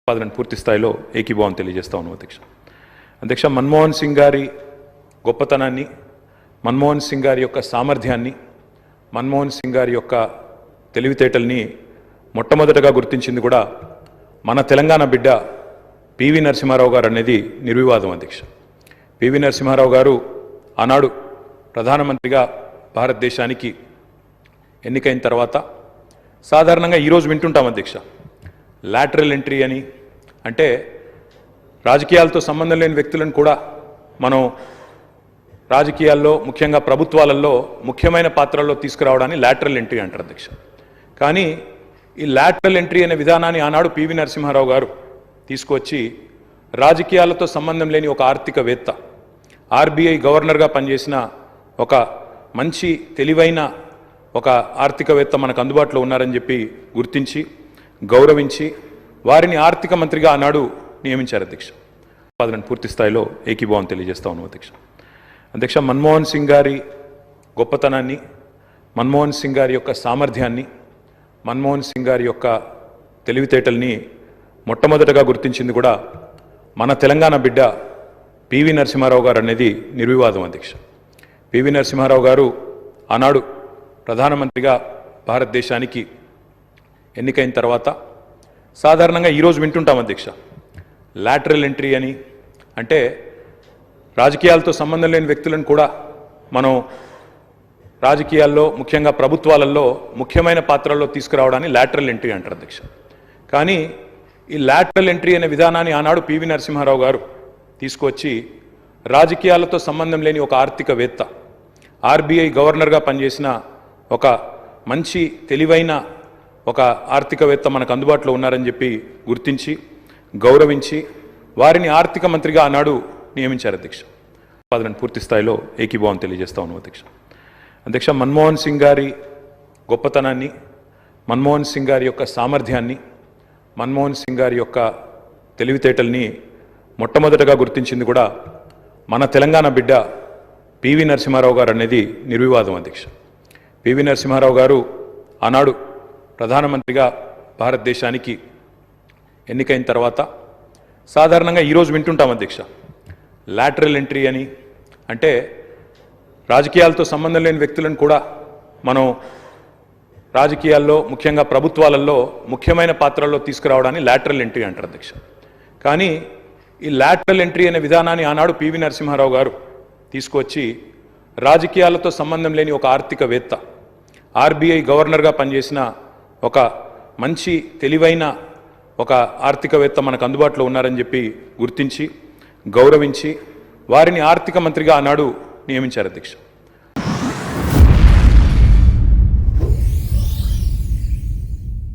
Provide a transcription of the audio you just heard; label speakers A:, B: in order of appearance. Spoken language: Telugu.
A: ప్రతిపాదనను పూర్తి స్థాయిలో ఏకీభావం తెలియజేస్తా ఉన్నాం అధ్యక్ష. మన్మోహన్ సింగ్ గారి గొప్పతనాన్ని, మన్మోహన్ సింగ్ గారి యొక్క సామర్థ్యాన్ని, మన్మోహన్ సింగ్ గారి యొక్క తెలివితేటల్ని మొట్టమొదటగా గుర్తించింది కూడా మన తెలంగాణ బిడ్డ పివి నరసింహారావు గారు అనేది నిర్వివాదం అధ్యక్ష. పివి నరసింహారావు గారు ఆనాడు ప్రధానమంత్రిగా భారతదేశానికి ఎన్నికైన తర్వాత సాధారణంగా ఈరోజు వింటుంటాం అధ్యక్ష, లాటరల్ ఎంట్రీ అని. అంటే రాజకీయాలతో సంబంధం లేని వ్యక్తులను కూడా మనం రాజకీయాల్లో, ముఖ్యంగా ప్రభుత్వాలలో ముఖ్యమైన పాత్రల్లో తీసుకురావడాన్ని లాటరల్ ఎంట్రీ అంటారు అధ్యక్ష. కానీ ఈ లాటరల్ ఎంట్రీ అనే విధానాన్ని ఆనాడు పివి నరసింహారావు గారు తీసుకొచ్చి రాజకీయాలతో సంబంధం లేని ఒక ఆర్థికవేత్త, ఆర్బీఐ గవర్నర్గా పనిచేసిన ఒక మంచి తెలివైన ఒక ఆర్థికవేత్త మనకు అందుబాటులో ఉన్నారని చెప్పి గుర్తించి, గౌరవించి వారిని ఆర్థిక మంత్రిగా ఆనాడు నియమించారు అధ్యక్ష. ప్రతిపాదనను పూర్తి స్థాయిలో ఏకీభావం తెలియజేస్తా ఉన్నాం అధ్యక్ష. మన్మోహన్ సింగ్ గారి గొప్పతనాన్ని, మన్మోహన్ సింగ్ గారి యొక్క సామర్థ్యాన్ని, మన్మోహన్ సింగ్ గారి యొక్క తెలివితేటల్ని మొట్టమొదటగా గుర్తించింది కూడా మన తెలంగాణ బిడ్డ పివి నరసింహారావు గారు అనేది నిర్వివాదం అధ్యక్ష. పివి నరసింహారావు గారు ఆనాడు ప్రధానమంత్రిగా భారతదేశానికి ఎన్నికైన తర్వాత సాధారణంగా ఈరోజు వింటుంటాం అధ్యక్ష, లాటరల్ ఎంట్రీ అని. అంటే రాజకీయాలతో సంబంధం లేని వ్యక్తులను కూడా మనం రాజకీయాల్లో, ముఖ్యంగా ప్రభుత్వాలలో ముఖ్యమైన పాత్రల్లో తీసుకురావడాన్ని లాటరల్ ఎంట్రీ అంటారు అధ్యక్ష. కానీ ఈ లాటరల్ ఎంట్రీ అనే విధానాన్ని ఆనాడు పివి నరసింహారావు గారు తీసుకొచ్చి రాజకీయాలతో సంబంధం లేని ఒక ఆర్థికవేత్త, ఆర్బీఐ గవర్నర్గా పనిచేసిన ఒక మంచి తెలివైన ఒక ఆర్థికవేత్త మనకు అందుబాటులో ఉన్నారని చెప్పి గుర్తించి, గౌరవించి వారిని ఆర్థిక మంత్రిగా ఆనాడు నియమించారు అధ్యక్ష. ప్రతిపాదనను పూర్తి స్థాయిలో ఏకీభావం తెలియజేస్తా ఉన్నాం అధ్యక్ష. మన్మోహన్ సింగ్ గారి గొప్పతనాన్ని, మన్మోహన్ సింగ్ గారి యొక్క సామర్థ్యాన్ని, మన్మోహన్ సింగ్ గారి యొక్క తెలివితేటల్ని మొట్టమొదటగా గుర్తించింది కూడా మన తెలంగాణ బిడ్డ పివి నరసింహారావు గారు అనేది నిర్వివాదం అధ్యక్ష. పివి నరసింహారావు గారు ఆనాడు ప్రధానమంత్రిగా భారతదేశానికి ఎన్నికైన తర్వాత సాధారణంగా ఈరోజు వింటుంటాం అధ్యక్ష, లాటరల్ ఎంట్రీ అని. అంటే రాజకీయాలతో సంబంధం లేని వ్యక్తులను కూడా మనం రాజకీయాల్లో, ముఖ్యంగా ప్రభుత్వాలలో ముఖ్యమైన పాత్రల్లో తీసుకురావడాన్ని లాటరల్ ఎంట్రీ అంటారు అధ్యక్ష. కానీ ఈ లాటరల్ ఎంట్రీ అనే విధానాన్ని ఆనాడు పివి నరసింహారావు గారు తీసుకొచ్చి రాజకీయాలతో సంబంధం లేని ఒక ఆర్థికవేత్త, ఆర్బీఐ గవర్నర్గా పనిచేసిన ఒక మంచి తెలివైన ఒక ఆర్థికవేత్త మనకు అందుబాటులో ఉన్నారని చెప్పి గుర్తించి, గౌరవించి వారిని ఆర్థిక మంత్రిగా ఆనాడు నియమించారు అధ్యక్ష.